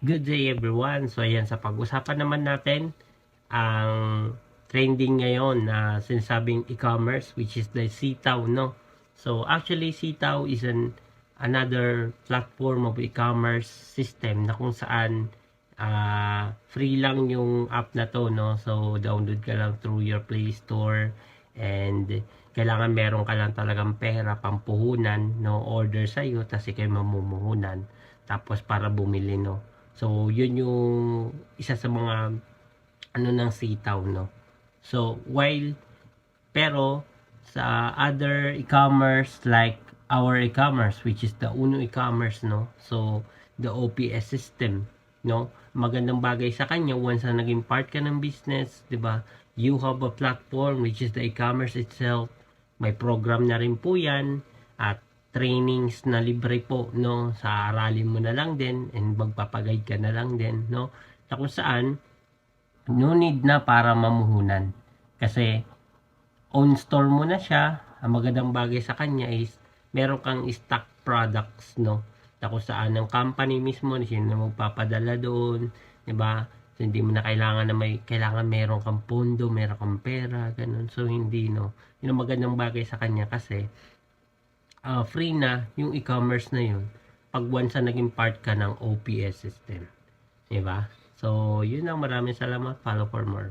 Good day everyone. So ayan, sa pag-usapan naman natin ang trending ngayon na sinasabing e-commerce, which is the Sitaw, no? So actually Sitaw is another platform of e-commerce system na kung saan free lang yung app na to, no? So download ka lang through your Play Store, and kailangan meron ka lang talagang pera pampuhunan, no? Order sa'yo, tapos ikaw mamumuhunan tapos para bumili, no? So yun yung isa sa mga ano ng Sitaw, no? So while pero sa other e-commerce like our e-commerce, which is the Uno e-commerce, no? So the OPS system, no? Magandang bagay sa kanya once na naging part ka ng business, 'di ba? You have a platform which is the e-commerce itself. May program na rin po 'yan at trainings na libre po, no? Sa aralin mo na lang din and magpapaguide ka na lang din, no? Sa kung saan no need na para mamuhunan kasi own store mo na siya. Ang magandang bagay sa kanya is meron kang stock products, no? Na kung saan ang company mismo na sino magpapadala doon, 'di ba? So, hindi mo na kailangan na kailangan meron kang pondo, meron kang pera, ganun. So hindi, no. Yun ang magandang bagay sa kanya kasi free na yung e-commerce na yun pag once na naging part ka ng OPS system, 'di ba? So yun lang, maraming salamat. Follow for more.